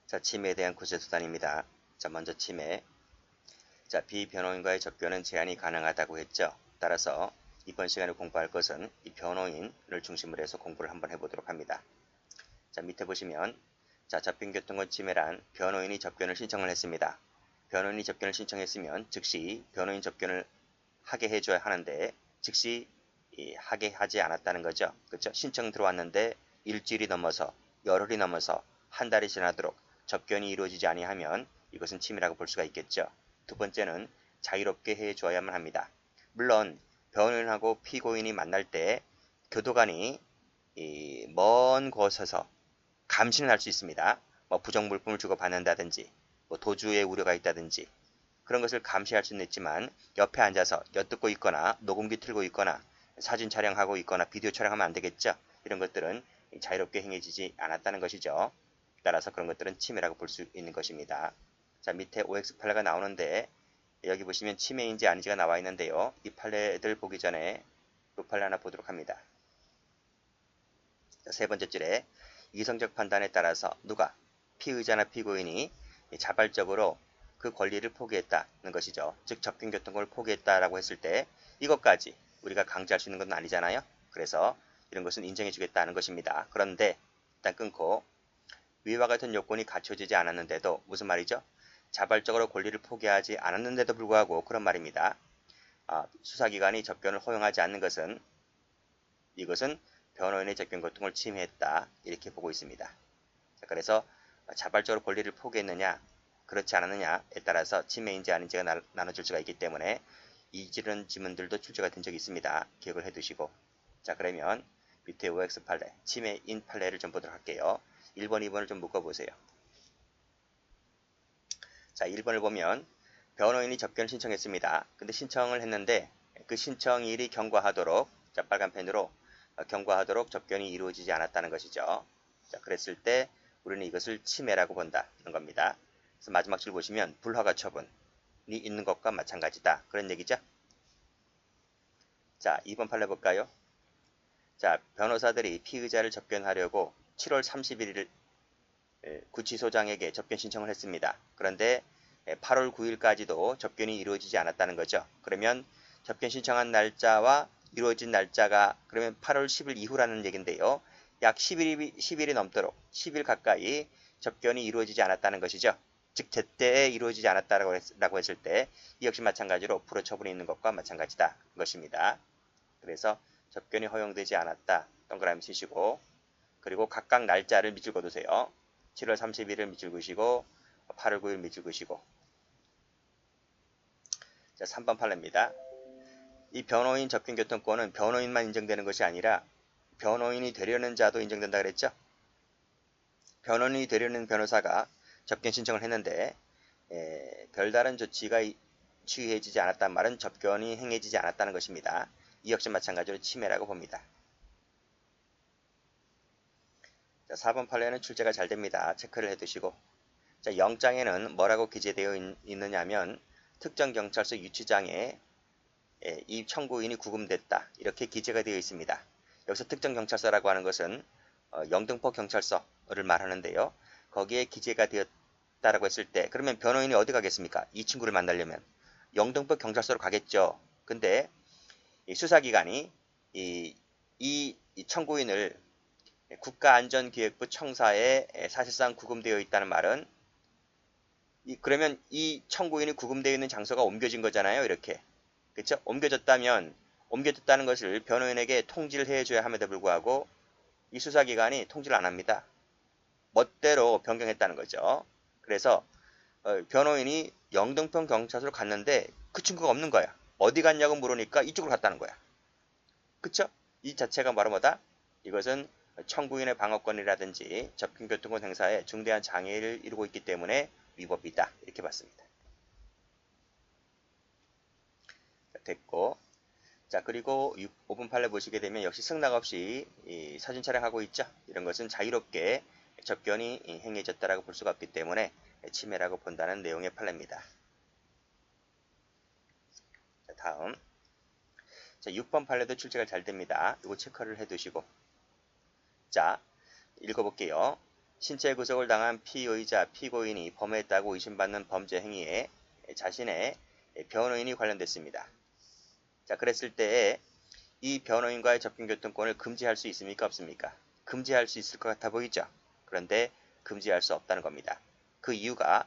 자, 침해에 대한 구제수단입니다. 자, 먼저 침해. 자, 비변호인과의 접견은 제한이 가능하다고 했죠. 따라서 이번 시간에 공부할 것은 이 변호인을 중심으로 해서 공부를 한번 해보도록 합니다. 자, 밑에 보시면 자, 접견교통권 침해란 변호인이 접견을 신청을 했습니다. 변호인이 접견을 신청했으면 즉시 변호인 접견을 하게 해줘야 하는데 즉시 하게 하지 않았다는 거죠. 그렇죠? 신청 들어왔는데 일주일이 넘어서 열흘이 넘어서 한 달이 지나도록 접견이 이루어지지 아니하면 이것은 침해라고 볼 수가 있겠죠. 두 번째는 자유롭게 해줘야만 합니다. 물론 변호인하고 피고인이 만날 때 교도관이 먼 곳에서 감시는 할 수 있습니다. 뭐 부정물품을 주고받는다든지 뭐 도주의 우려가 있다든지 그런 것을 감시할 수는 있지만 옆에 앉아서 엿듣고 있거나 녹음기 틀고 있거나 사진 촬영하고 있거나 비디오 촬영하면 안 되겠죠. 이런 것들은 자유롭게 행해지지 않았다는 것이죠. 따라서 그런 것들은 침해라고 볼 수 있는 것입니다. 자, 밑에 OX 판례가 나오는데 여기 보시면 침해인지 아닌지가 나와 있는데요. 이 판례들 보기 전에 이 판례 하나 보도록 합니다. 자, 세 번째 줄에 이성적 판단에 따라서 누가 피의자나 피고인이 자발적으로 그 권리를 포기했다는 것이죠. 즉 접견교통권을 포기했다라고 했을 때 이것까지 우리가 강제할 수 있는 건 아니잖아요. 그래서 이런 것은 인정해 주겠다는 것입니다. 그런데 일단 끊고 위와 같은 요건이 갖춰지지 않았는데도 무슨 말이죠? 자발적으로 권리를 포기하지 않았는데도 불구하고 그런 말입니다. 수사기관이 접견을 허용하지 않는 것은 이것은 변호인의 접견고통을 침해했다 이렇게 보고 있습니다. 자, 그래서 자발적으로 권리를 포기했느냐 그렇지 않았느냐에 따라서 침해인지 아닌지가 나눠질 수가 있기 때문에 이런 지문들도 출제가 된 적이 있습니다. 기억을 해두시고 자 그러면 밑에 OX 판례, 침해인 판례를 좀 보도록 할게요. 1번, 2번을 좀 묶어보세요. 자 1번을 보면 변호인이 접견을 신청했습니다. 근데 신청을 했는데 그 신청일이 경과하도록 자 빨간 펜으로 경과하도록 접견이 이루어지지 않았다는 것이죠. 자 그랬을 때 우리는 이것을 침해라고 본다는 겁니다. 그래서 마지막 줄 보시면 불허가 처분이 있는 것과 마찬가지다. 그런 얘기죠. 자 2번 판례 볼까요? 자 변호사들이 피의자를 접견하려고 7월 31일 구치소장에게 접견 신청을 했습니다. 그런데 8월 9일까지도 접견이 이루어지지 않았다는 거죠. 그러면 접견 신청한 날짜와 이루어진 날짜가 그러면 8월 10일 이후라는 얘기인데요. 약 10일이 넘도록 10일 가까이 접견이 이루어지지 않았다는 것이죠. 즉 제때에 이루어지지 않았다고 했을 때 이 역시 마찬가지로 불허 처분이 있는 것과 마찬가지다 것입니다. 그래서 접견이 허용되지 않았다. 동그라미 치시고 그리고 각각 날짜를 밑줄 그어두세요. 7월 30일을 밑줄 그으시고 8월 9일 밑줄 그으시고 자 3번 판례입니다. 이 변호인 접견교통권은 변호인만 인정되는 것이 아니라 변호인이 되려는 자도 인정된다 그랬죠. 변호인이 되려는 변호사가 접견 신청을 했는데 별다른 조치가 취해지지 않았단 말은 접견이 행해지지 않았다는 것입니다. 이 역시 마찬가지로 침해라고 봅니다. 자, 4번 판례는 출제가 잘 됩니다. 체크를 해두시고 자, 영장에는 뭐라고 기재되어 있느냐면 특정 경찰서 유치장에 이 청구인이 구금됐다 이렇게 기재가 되어 있습니다. 여기서 특정 경찰서라고 하는 것은 영등포 경찰서를 말하는데요. 거기에 기재가 되었다라고 했을 때 그러면 변호인이 어디 가겠습니까? 이 친구를 만나려면 영등포 경찰서로 가겠죠. 근데 이 수사기관이 이 청구인을 국가안전기획부 청사에 사실상 구금되어 있다는 말은 그러면 이 청구인이 구금되어 있는 장소가 옮겨진 거잖아요. 이렇게. 그렇죠? 옮겨졌다는 것을 변호인에게 통지를 해줘야 함에도 불구하고 이 수사기관이 통지를 안 합니다. 멋대로 변경했다는 거죠. 그래서 변호인이 영등포 경찰서로 갔는데 그 친구가 없는 거야. 어디 갔냐고 물으니까 이쪽으로 갔다는 거야. 그쵸? 이 자체가 바로 뭐다? 이것은 청구인의 방어권이라든지 접근교통권 행사에 중대한 장애를 이루고 있기 때문에 위법이다. 이렇게 봤습니다. 됐고 자 그리고 5분 판례 보시게 되면 역시 승낙 없이 사진 촬영하고 있죠. 이런 것은 자유롭게 접견이 행해졌다라고 볼 수가 없기 때문에 침해라고 본다는 내용의 판례입니다. 자, 다음 자 6번 판례도 출제가 잘 됩니다. 이거 체크를 해두시고 자 읽어볼게요. 신체 구속을 당한 피의자, 피고인이 범했다고 의심받는 범죄 행위에 자신의 변호인이 관련됐습니다. 자, 그랬을 때에 이 변호인과의 접견교통권을 금지할 수 있습니까? 없습니까? 금지할 수 있을 것 같아 보이죠? 그런데 금지할 수 없다는 겁니다. 그 이유가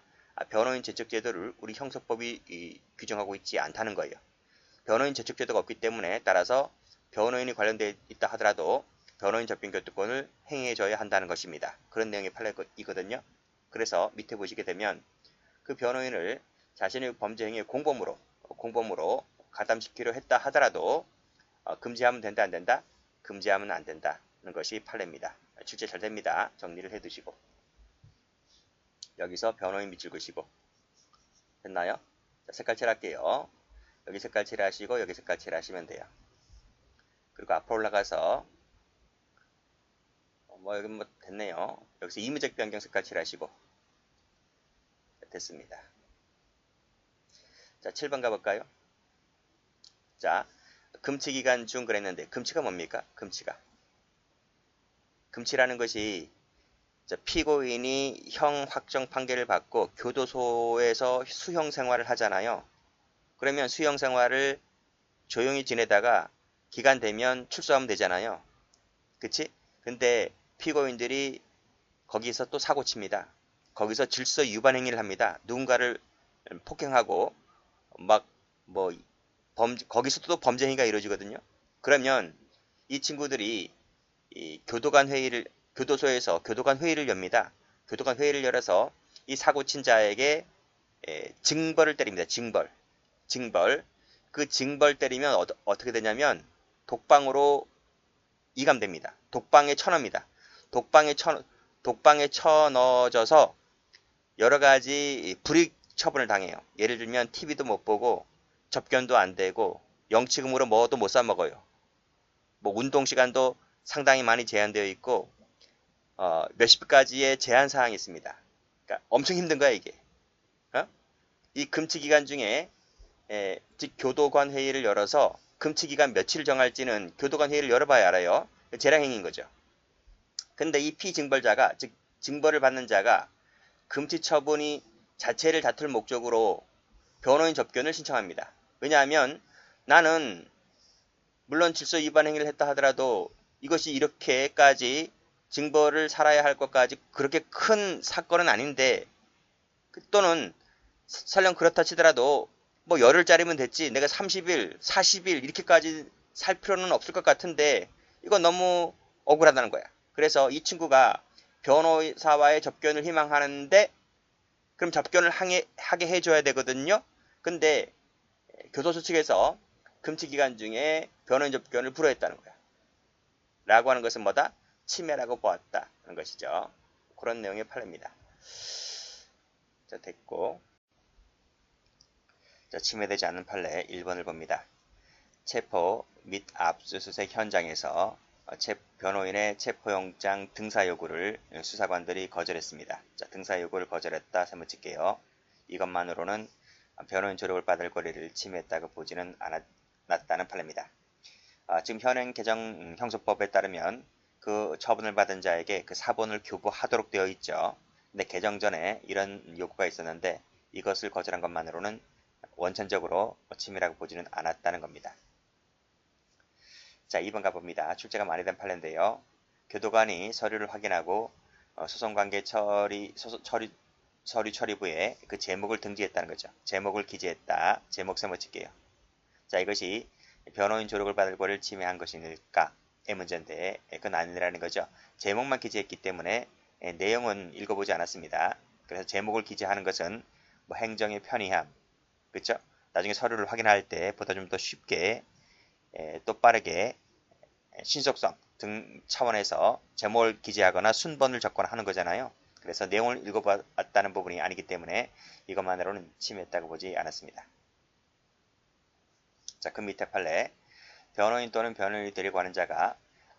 변호인 제척제도를 우리 형사법이 규정하고 있지 않다는 거예요. 변호인 제척제도가 없기 때문에 따라서 변호인이 관련되어 있다 하더라도 변호인 접견교통권을 행해줘야 한다는 것입니다. 그런 내용의 판례이거든요. 그래서 밑에 보시게 되면 그 변호인을 자신의 범죄 행위의 공범으로 가담시키려 했다 하더라도 금지하면 된다 안 된다? 금지하면 안 된다는 것이 판례입니다. 출제 잘 됩니다. 정리를 해두시고 여기서 변호인 밑줄 그시고 됐나요? 자, 색깔 칠할게요. 여기 색깔 칠하시고 여기 색깔 칠하시면 돼요. 그리고 앞으로 올라가서 여기 됐네요. 여기서 이무적 변경 색깔 칠하시고 됐습니다. 자, 7번 가볼까요? 자, 금치기간 중 그랬는데 금치가 뭡니까? 금치라는 것이 피고인이 형 확정 판결을 받고 교도소에서 수형 생활을 하잖아요. 그러면 수형 생활을 조용히 지내다가 기간 되면 출소하면 되잖아요. 그치? 근데 피고인들이 거기서 또 사고 칩니다. 거기서 질서 위반 행위를 합니다. 누군가를 폭행하고 거기서 또 범죄 행위가 이루어지거든요. 그러면 이 친구들이 이 교도소에서 교도관 회의를 엽니다. 교도관 회의를 열어서 이 사고 친 자에게 징벌을 때립니다. 징벌. 그 징벌 때리면 어떻게 되냐면 독방으로 이감됩니다. 독방에 쳐넣습니다. 독방에 쳐넣어져서 여러 가지 불이익 처분을 당해요. 예를 들면 TV도 못 보고 접견도 안 되고 영치금으로 뭐도 못 사 먹어요. 운동 시간도 상당히 많이 제한되어 있고 몇십 가지의 제한 사항이 있습니다. 그러니까 엄청 힘든 거야 이게. 이 금치 기간 중에 즉 교도관 회의를 열어서 금치 기간 며칠 정할지는 교도관 회의를 열어봐야 알아요. 재량행위인 거죠. 근데 이 피징벌자가 즉 징벌을 받는 자가 금치 처분이 자체를 다툴 목적으로 변호인 접견을 신청합니다. 왜냐하면 나는 물론 질서 위반 행위를 했다 하더라도 이것이 이렇게까지 징벌을 살아야 할 것까지 그렇게 큰 사건은 아닌데 또는 설령 그렇다 치더라도 열흘짜리면 됐지 내가 30일, 40일 이렇게까지 살 필요는 없을 것 같은데 이건 너무 억울하다는 거야. 그래서 이 친구가 변호사와의 접견을 희망하는데 그럼 접견을 하게 해줘야 되거든요. 근데 교도소 측에서 금치 기간 중에 변호인 접견을 불허했다는 거야. 라고 하는 것은 뭐다? 침해라고 보았다는 것이죠. 그런 내용의 판례입니다. 자, 됐고. 자, 침해되지 않는 판례 1번을 봅니다. 체포 및 압수수색 현장에서 변호인의 체포영장 등사 요구를 수사관들이 거절했습니다. 자, 등사 요구를 거절했다 세무칠게요. 이것만으로는 변호인 조력을 받을 권리를 침해했다고 보지는 않았다는 판례입니다. 지금 현행 개정 형소법에 따르면 그 처분을 받은 자에게 그 사본을 교부하도록 되어 있죠. 근데 개정 전에 이런 요구가 있었는데 이것을 거절한 것만으로는 원천적으로 침해라고 보지는 않았다는 겁니다. 자, 2번 가봅니다. 출제가 많이 된 판례인데요. 교도관이 서류를 확인하고 소송관계 서류 처리부에 그 제목을 등기했다는 거죠. 제목을 기재했다. 제목 세워칠게요. 자, 이것이 변호인 조력을 받을 권리를 침해한 것일까의 문제인데 그건 아니라는 거죠. 제목만 기재했기 때문에 내용은 읽어보지 않았습니다. 그래서 제목을 기재하는 것은 행정의 편의함, 그렇죠? 나중에 서류를 확인할 때 보다 좀 더 쉽게 또 빠르게 신속성 등 차원에서 제목을 기재하거나 순번을 적거나 하는 거잖아요. 그래서 내용을 읽어봤다는 부분이 아니기 때문에 이것만으로는 침해했다고 보지 않았습니다. 자, 그 밑에 판례. 변호인 또는 변호인이 되려고 하는 자가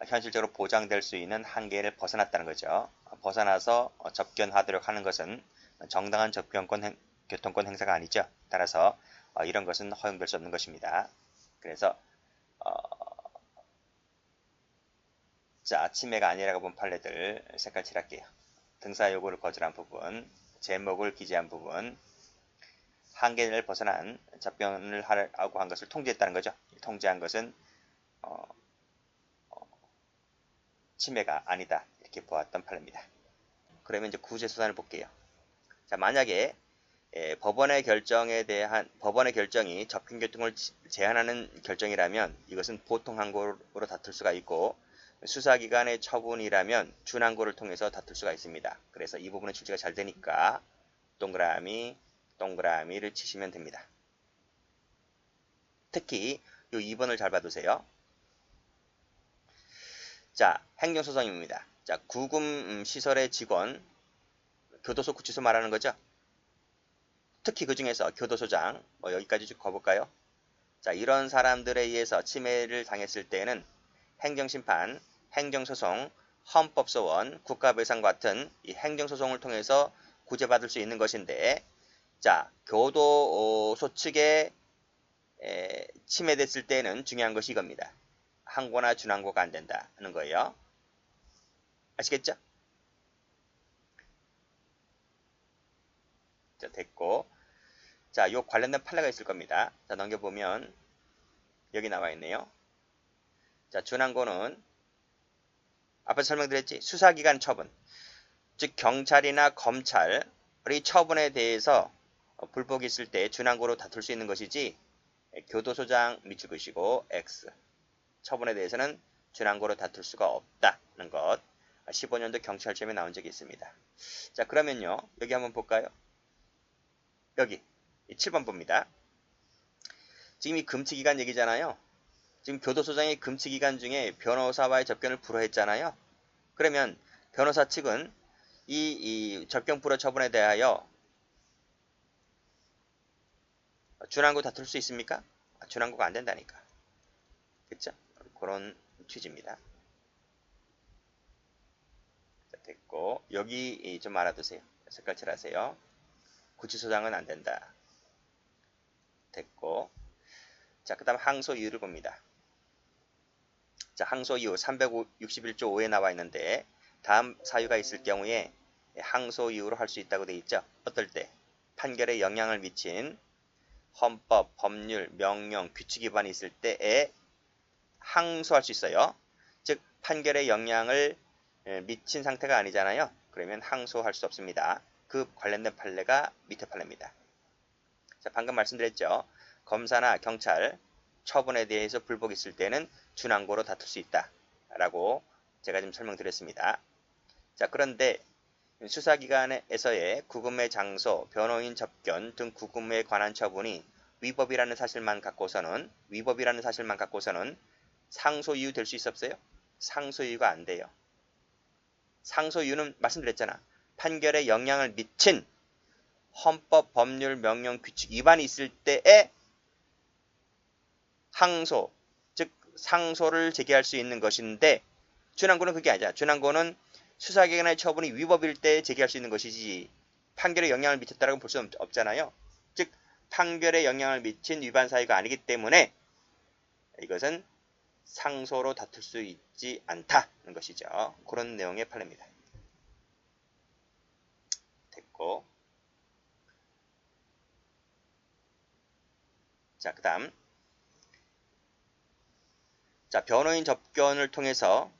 현실적으로 보장될 수 있는 한계를 벗어났다는 거죠. 벗어나서 접견하도록 하는 것은 정당한 교통권 행사가 아니죠. 따라서 이런 것은 허용될 수 없는 것입니다. 그래서 자, 침해가 아니라고 본 판례들 색깔 칠할게요. 등사 요구를 거절한 부분, 제목을 기재한 부분, 한계를 벗어난 답변을 하고 한 것을 통지했다는 거죠. 통지한 것은 침해가 아니다. 이렇게 보았던 판례입니다. 그러면 이제 구제수단을 볼게요. 자, 만약에 법원의 결정이 접견교통을 제한하는 결정이라면 이것은 보통 항고로 다툴 수가 있고, 수사기관의 처분이라면 준항고를 통해서 다툴 수가 있습니다. 그래서 이 부분은 출제가 잘 되니까 동그라미를 치시면 됩니다. 특히 이 2번을 잘 봐두세요. 자, 행정소송입니다. 자, 구금 시설의 직원, 교도소, 구치소 말하는 거죠. 특히 그 중에서 교도소장, 여기까지 쭉 가볼까요? 자, 이런 사람들에 의해서 침해를 당했을 때는 행정심판, 행정소송, 헌법소원, 국가배상 같은 이 행정소송을 통해서 구제받을 수 있는 것인데, 자, 교도소 측에 침해됐을 때는 중요한 것이 이겁니다. 항고나 준항고가 안 된다는 거예요. 아시겠죠? 자, 됐고. 자, 요 관련된 판례가 있을 겁니다. 자, 넘겨보면 여기 나와 있네요. 자, 준항고는 앞에서 설명드렸지. 수사기관 처분, 즉 경찰이나 검찰의 처분에 대해서 불복이 있을 때 준항고로 다툴 수 있는 것이지, 교도소장 밑줄 그시고 X, 처분에 대해서는 준항고로 다툴 수가 없다는 것, 15년도 경찰시험에 나온 적이 있습니다. 자, 그러면요, 여기 한번 볼까요? 여기 7번 봅니다. 지금 이 금치기간 얘기잖아요. 지금 교도소장의 금치기간 중에 변호사와의 접견을 불허했잖아요. 그러면 변호사 측은 이 접견 불허 처분에 대하여 준항고 다툴 수 있습니까? 준항고가 안 된다니까. 그쵸? 그런 취지입니다. 자, 됐고, 여기 좀 알아두세요. 색깔 칠하세요. 구치소장은 안 된다. 됐고, 자, 그 다음 항소 이유를 봅니다. 자, 항소 이유 361조 5에 나와 있는데, 다음 사유가 있을 경우에 항소 이유로 할 수 있다고 되어 있죠. 어떨 때? 판결에 영향을 미친 헌법, 법률, 명령, 규칙 위반이 있을 때에 항소할 수 있어요. 즉 판결에 영향을 미친 상태가 아니잖아요. 그러면 항소할 수 없습니다. 그 관련된 판례가 밑에 판례입니다. 자, 방금 말씀드렸죠. 검사나 경찰 처분에 대해서 불복이 있을 때는 준항고로 다툴 수 있다 라고 제가 지금 설명드렸습니다. 자, 그런데 수사기관에서의 구금의 장소, 변호인 접견 등 구금에 관한 처분이 위법이라는 사실만 갖고서는 상소 이유 될 수 있었어요? 상소 이유가 안 돼요. 상소 이유는 말씀드렸잖아. 판결에 영향을 미친 헌법, 법률, 명령, 규칙 위반이 있을 때에 항소, 즉 상소를 제기할 수 있는 것인데, 준항고는 그게 아니잖아. 준항고는 수사기관의 처분이 위법일 때 제기할 수 있는 것이지 판결에 영향을 미쳤다라고 볼 수 없잖아요. 즉 판결에 영향을 미친 위반 사유가 아니기 때문에 이것은 상소로 다툴 수 있지 않다는 것이죠. 그런 내용의 판례입니다. 됐고, 자, 그 다음, 자, 변호인 접견을 통해서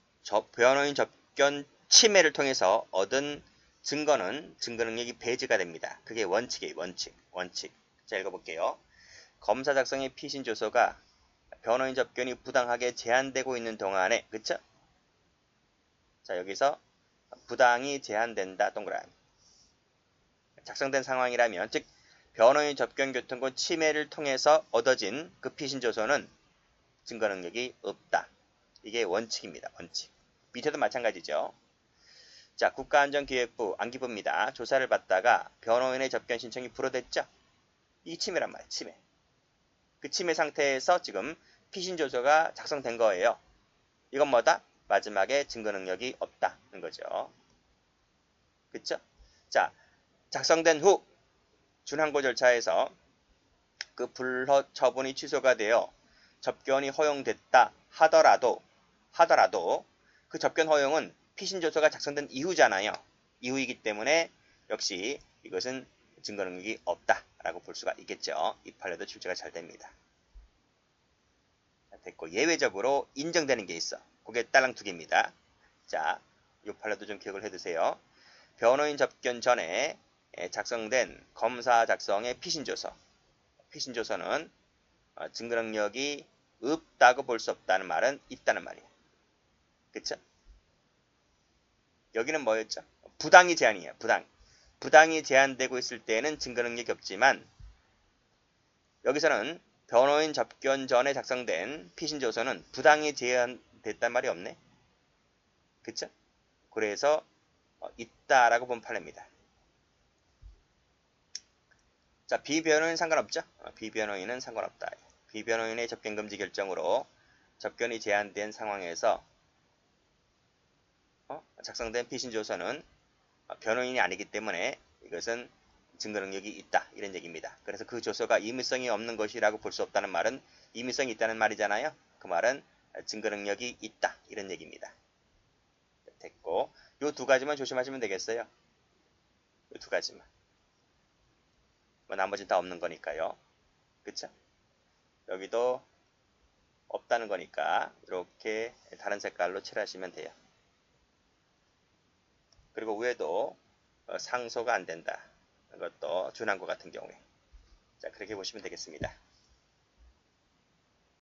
변호인 접견 침해를 통해서 얻은 증거 능력이 배제가 됩니다. 그게 원칙이에요. 원칙. 자, 읽어볼게요. 검사 작성의 피신 조서가 변호인 접견이 부당하게 제한되고 있는 동안에, 그쵸? 자, 여기서 부당이 제한된다, 동그라미. 작성된 상황이라면, 즉 변호인 접견 교통권 침해를 통해서 얻어진 그 피신 조서는 증거 능력이 없다. 이게 원칙입니다. 원칙. 밑에도 마찬가지죠. 자, 국가안전기획부 안기부입니다. 조사를 받다가 변호인의 접견 신청이 불허됐죠. 이 침해란 말이에요. 침해. 그 침해 상태에서 지금 피신 조서가 작성된 거예요. 이건 뭐다? 마지막에 증거 능력이 없다는 거죠. 그쵸? 자, 작성된 후 준항고 절차에서 그 불허 처분이 취소가 되어 접견이 허용됐다 하더라도 그 접견 허용은 피신 조서가 작성된 이후잖아요. 이후이기 때문에 역시 이것은 증거 능력이 없다라고 볼 수가 있겠죠. 이 판례도 출제가 잘 됩니다. 됐고, 예외적으로 인정되는 게 있어. 그게 딸랑 두 개입니다. 자, 이 판례도 좀 기억을 해두세요. 변호인 접견 전에 작성된 검사 작성의 피신조서. 피신조서는 증거 능력이 없다고 볼 수 없다는 말은 있다는 말이에요. 그쵸? 여기는 뭐였죠? 부당이 제한이에요. 부당이 제한되고 있을 때는 증거 능력이 없지만 여기서는 변호인 접견 전에 작성된 피신조서는 부당이 제한됐단 말이 없네. 그쵸? 그래서 있다라고 본 판례입니다. 자, 비변호인 상관없죠? 비변호인은 상관없다. 비변호인의 접견 금지 결정으로 접견이 제한된 상황에서 작성된 피신조서는 변호인이 아니기 때문에 이것은 증거 능력이 있다 이런 얘기입니다. 그래서 그 조서가 임의성이 없는 것이라고 볼 수 없다는 말은 임의성이 있다는 말이잖아요. 그 말은 증거 능력이 있다 이런 얘기입니다. 됐고, 요 두 가지만 조심하시면 되겠어요. 요 두 가지만. 뭐 나머지는 다 없는 거니까요. 그쵸? 여기도 없다는 거니까 이렇게 다른 색깔로 칠하시면 돼요. 그리고 위에도 상소가 안 된다. 이것도 준항구 같은 경우에. 자, 그렇게 보시면 되겠습니다.